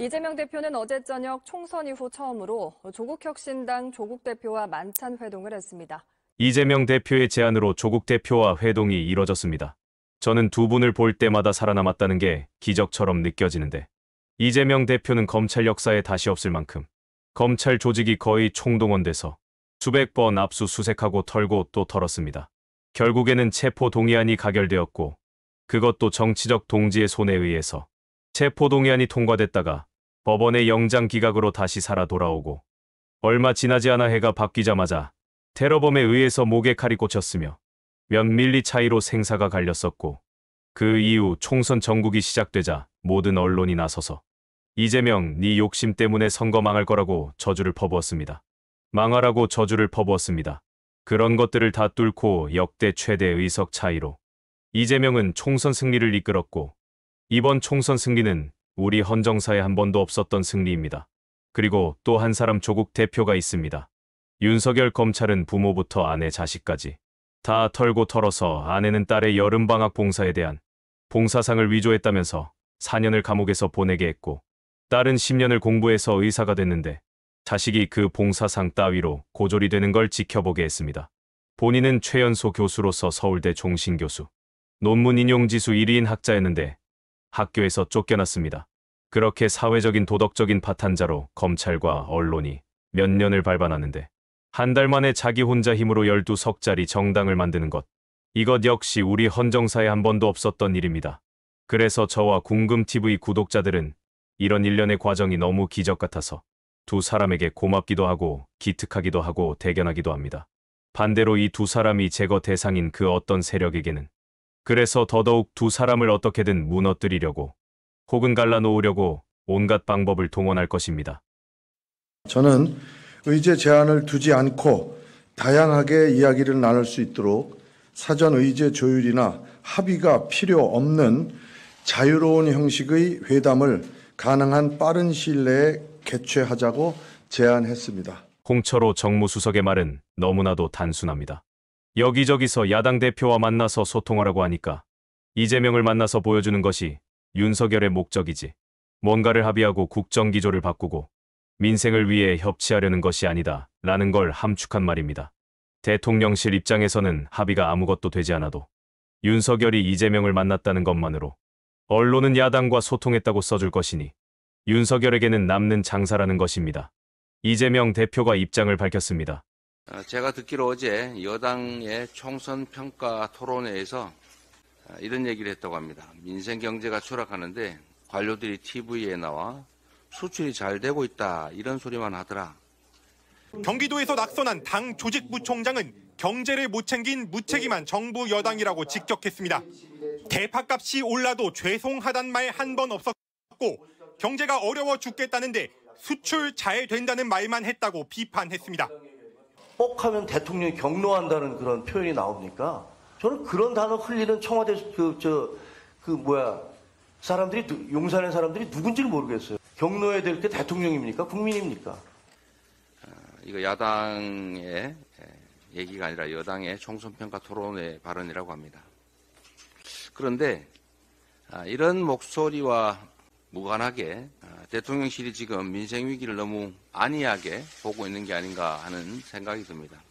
이재명 대표는 어제 저녁 총선 이후 처음으로 조국혁신당 조국 대표와 만찬 회동을 했습니다. 이재명 대표의 제안으로 조국 대표와 회동이 이뤄졌습니다. 저는 두 분을 볼 때마다 살아남았다는 게 기적처럼 느껴지는데 이재명 대표는 검찰 역사에 다시 없을 만큼 검찰 조직이 거의 총동원돼서 수백 번 압수수색하고 털고 또 털었습니다. 결국에는 체포동의안이 가결되었고 그것도 정치적 동지의 손에 의해서 체포동의안이 통과됐다가 법원의 영장 기각으로 다시 살아 돌아오고 얼마 지나지 않아 해가 바뀌자마자 테러범에 의해서 목에 칼이 꽂혔으며 몇 밀리 차이로 생사가 갈렸었고 그 이후 총선 전국이 시작되자 모든 언론이 나서서 이재명, 네 욕심 때문에 선거 망할 거라고 저주를 퍼부었습니다. 망하라고 저주를 퍼부었습니다. 그런 것들을 다 뚫고 역대 최대 의석 차이로 이재명은 총선 승리를 이끌었고 이번 총선 승리는 우리 헌정사에 한 번도 없었던 승리입니다. 그리고 또 한 사람 조국 대표가 있습니다. 윤석열 검찰은 부모부터 아내 자식까지 다 털고 털어서 아내는 딸의 여름방학 봉사에 대한 봉사상을 위조했다면서 4년을 감옥에서 보내게 했고 딸은 10년을 공부해서 의사가 됐는데 자식이 그 봉사상 따위로 고졸이 되는 걸 지켜보게 했습니다. 본인은 최연소 교수로서 서울대 종신교수, 논문 인용지수 1위인 학자였는데 학교에서 쫓겨났습니다. 그렇게 사회적인 도덕적인 파탄자로 검찰과 언론이 몇 년을 밟아놨는데 한 달 만에 자기 혼자 힘으로 12석짜리 정당을 만드는 것. 이것 역시 우리 헌정사에 한 번도 없었던 일입니다. 그래서 저와 궁금TV 구독자들은 이런 일련의 과정이 너무 기적 같아서 두 사람에게 고맙기도 하고 기특하기도 하고 대견하기도 합니다. 반대로 이 두 사람이 제거 대상인 그 어떤 세력에게는 그래서 더더욱 두 사람을 어떻게든 무너뜨리려고 혹은 갈라놓으려고 온갖 방법을 동원할 것입니다. 저는 의제 제한을 두지 않고 다양하게 이야기를 나눌 수 있도록 사전 의제 조율이나 합의가 필요 없는 자유로운 형식의 회담을 가능한 빠른 시일 내에 개최하자고 제안했습니다. 홍철호 정무수석의 말은 너무나도 단순합니다. 여기저기서 야당 대표와 만나서 소통하라고 하니까 이재명을 만나서 보여주는 것이 윤석열의 목적이지 뭔가를 합의하고 국정기조를 바꾸고 민생을 위해 협치하려는 것이 아니다 라는 걸 함축한 말입니다. 대통령실 입장에서는 합의가 아무것도 되지 않아도 윤석열이 이재명을 만났다는 것만으로 언론은 야당과 소통했다고 써줄 것이니 윤석열에게는 남는 장사라는 것입니다. 이재명 대표가 입장을 밝혔습니다. 제가 듣기로 어제 여당의 총선 평가 토론회에서 이런 얘기를 했다고 합니다. 민생 경제가 추락하는데 관료들이 TV에 나와 수출이 잘 되고 있다 이런 소리만 하더라. 경기도에서 낙선한 당 조직부총장은 경제를 못 챙긴 무책임한 정부 여당이라고 직격했습니다. 대파값이 올라도 죄송하단 말 한 번 없었고 경제가 어려워 죽겠다는데 수출 잘 된다는 말만 했다고 비판했습니다. 뻑하면 대통령이 경로한다는 그런 표현이 나옵니까? 저는 그런 단어 흘리는 청와대 사람들이 용산의 사람들이 누군지를 모르겠어요. 경로해야 될 게 대통령입니까? 국민입니까? 이거 야당의 얘기가 아니라 여당의 총선평가 토론회 발언이라고 합니다. 그런데 이런 목소리와 무관하게 대통령실이 지금 민생 위기를 너무 안이하게 보고 있는 게 아닌가 하는 생각이 듭니다.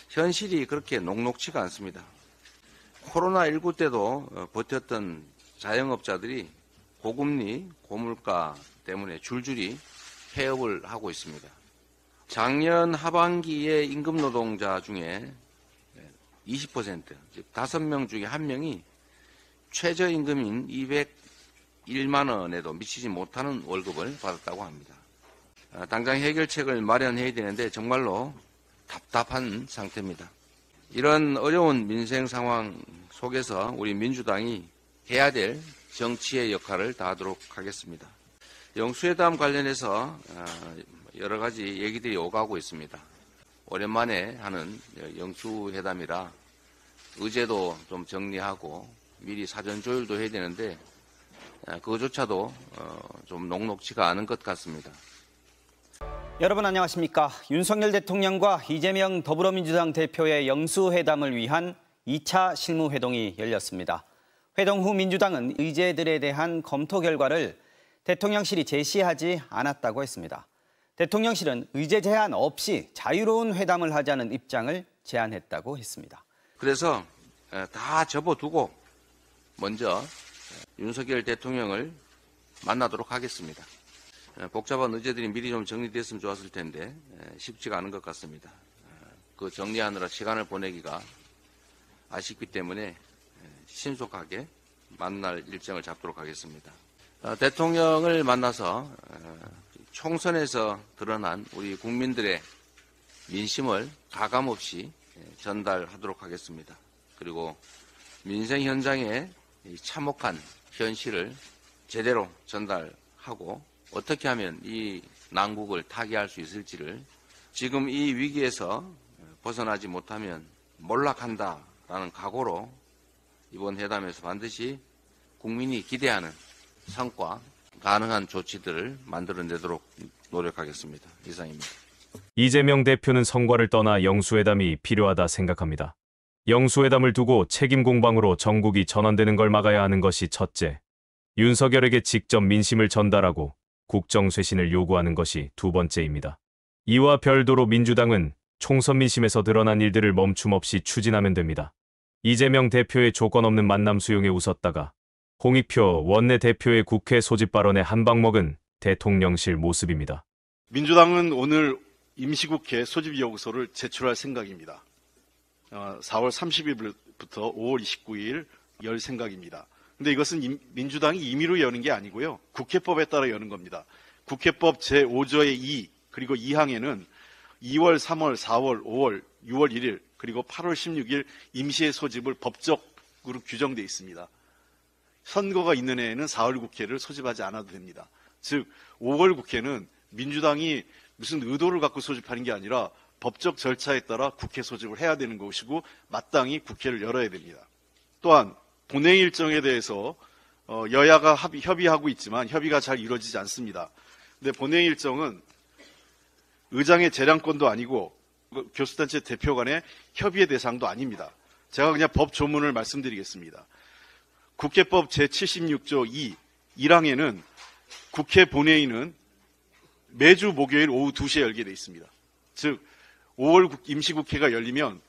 현실이 그렇게 녹록치가 않습니다. 코로나19 때도 버텼던 자영업자들이 고금리, 고물가 때문에 줄줄이 폐업을 하고 있습니다. 작년 하반기에 임금 노동자 중에 20%, 즉 5명 중에 1명이 최저임금인 201만 원에도 미치지 못하는 월급을 받았다고 합니다. 당장 해결책을 마련해야 되는데 정말로 답답한 상태입니다. 이런 어려운 민생 상황 속에서 우리 민주당이 해야 될 정치의 역할을 다하도록 하겠습니다. 영수회담 관련해서 여러 가지 얘기들이 오가고 있습니다. 오랜만에 하는 영수회담이라 의제도 좀 정리하고 미리 사전 조율도 해야 되는데 그거조차도 좀 녹록치가 않은 것 같습니다. 여러분 안녕하십니까. 윤석열 대통령과 이재명 더불어민주당 대표의 영수회담을 위한 2차 실무회동이 열렸습니다. 회동 후 민주당은 의제들에 대한 검토 결과를 대통령실이 제시하지 않았다고 했습니다. 대통령실은 의제 제한 없이 자유로운 회담을 하자는 입장을 제안했다고 했습니다. 그래서 다 접어두고 먼저 윤석열 대통령을 만나도록 하겠습니다. 복잡한 의제들이 미리 좀 정리됐으면 좋았을 텐데 쉽지가 않은 것 같습니다. 그 정리하느라 시간을 보내기가 아쉽기 때문에 신속하게 만날 일정을 잡도록 하겠습니다. 대통령을 만나서 총선에서 드러난 우리 국민들의 민심을 가감없이 전달하도록 하겠습니다. 그리고 민생 현장의 참혹한 현실을 제대로 전달하고 어떻게 하면 이 난국을 타개할 수 있을지를 지금 이 위기에서 벗어나지 못하면 몰락한다라는 각오로 이번 회담에서 반드시 국민이 기대하는 성과, 가능한 조치들을 만들어내도록 노력하겠습니다. 이상입니다. 이재명 대표는 성과를 떠나 영수회담이 필요하다 생각합니다. 영수회담을 두고 책임 공방으로 전국이 전환되는 걸 막아야 하는 것이 첫째, 윤석열에게 직접 민심을 전달하고 국정 쇄신을 요구하는 것이 두 번째입니다. 이와 별도로 민주당은 총선 민심에서 드러난 일들을 멈춤없이 추진하면 됩니다. 이재명 대표의 조건 없는 만남 수용에 웃었다가 홍익표 원내대표의 국회 소집 발언에 한방 먹은 대통령실 모습입니다. 민주당은 오늘 임시국회 소집 요구서를 제출할 생각입니다. 4월 30일부터 5월 29일 열 생각입니다. 근데 이것은 민주당이 임의로 여는 게 아니고요. 국회법에 따라 여는 겁니다. 국회법 제5조의 2 그리고 2항에는 2월, 3월, 4월, 5월, 6월 1일 그리고 8월 16일 임시의 소집을 법적으로 규정되어 있습니다. 선거가 있는 해에는 4월 국회를 소집하지 않아도 됩니다. 즉 5월 국회는 민주당이 무슨 의도를 갖고 소집하는 게 아니라 법적 절차에 따라 국회 소집을 해야 되는 것이고 마땅히 국회를 열어야 됩니다. 또한 본회의 일정에 대해서 여야가 협의하고 있지만 협의가 잘 이루어지지 않습니다. 근데 본회의 일정은 의장의 재량권도 아니고 교수단체 대표 간의 협의의 대상도 아닙니다. 제가 그냥 법 조문을 말씀드리겠습니다. 국회법 제76조 1항에는 국회 본회의는 매주 목요일 오후 2시에 열게 되어 있습니다. 즉 5월 임시국회가 열리면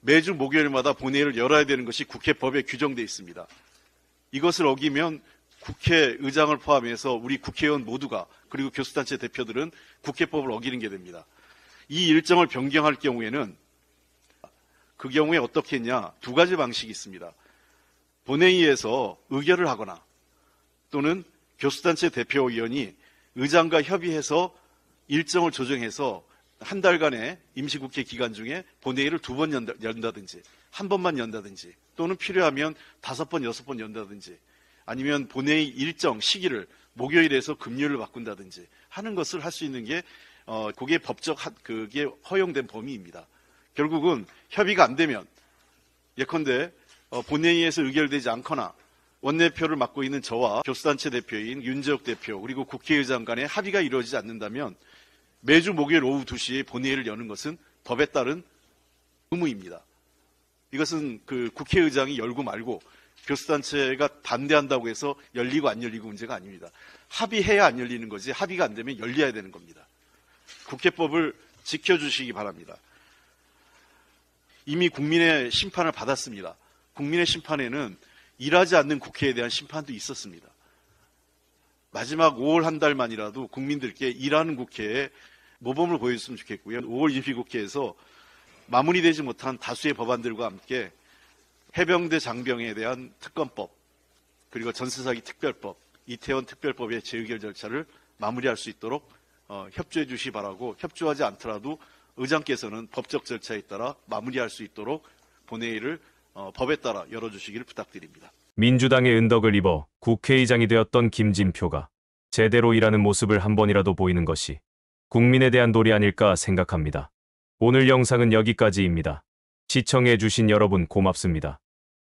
매주 목요일마다 본회의를 열어야 되는 것이 국회법에 규정되어 있습니다. 이것을 어기면 국회의장을 포함해서 우리 국회의원 모두가 그리고 교수단체 대표들은 국회법을 어기는 게 됩니다. 이 일정을 변경할 경우에는 그 경우에 어떻게 했냐? 두 가지 방식이 있습니다. 본회의에서 의결을 하거나 또는 교수단체 대표의원이 의장과 협의해서 일정을 조정해서 한 달간의 임시국회 기간 중에 본회의를 2번 연다든지 한 번만 연다든지 또는 필요하면 5번, 6번 연다든지 아니면 본회의 일정 시기를 목요일에서 금요일로 바꾼다든지 하는 것을 할 수 있는 게 그게 법적 그게 허용된 범위입니다. 결국은 협의가 안 되면 예컨대 본회의에서 의결되지 않거나 원내표를 맡고 있는 저와 교수단체 대표인 윤재욱 대표 그리고 국회의장 간의 합의가 이루어지지 않는다면 매주 목요일 오후 2시에 본회의를 여는 것은 법에 따른 의무입니다. 이것은 그 국회의장이 열고 말고 교수단체가 반대한다고 해서 열리고 안 열리고 문제가 아닙니다. 합의해야 안 열리는 거지 합의가 안 되면 열려야 되는 겁니다. 국회법을 지켜주시기 바랍니다. 이미 국민의 심판을 받았습니다. 국민의 심판에는 일하지 않는 국회에 대한 심판도 있었습니다. 마지막 5월 한 달만이라도 국민들께 일하는 국회에 모범을 보여줬으면 좋겠고요. 5월 임시국회에서 마무리되지 못한 다수의 법안들과 함께 해병대 장병에 대한 특검법 그리고 전세사기 특별법, 이태원 특별법의 재의결 절차를 마무리할 수 있도록 협조해 주시기 바라고 협조하지 않더라도 의장께서는 법적 절차에 따라 마무리할 수 있도록 본회의를 법에 따라 열어주시기를 부탁드립니다. 민주당의 은덕을 입어 국회의장이 되었던 김진표가 제대로 일하는 모습을 한 번이라도 보이는 것이 국민에 대한 도리 아닐까 생각합니다. 오늘 영상은 여기까지입니다. 시청해 주신 여러분 고맙습니다.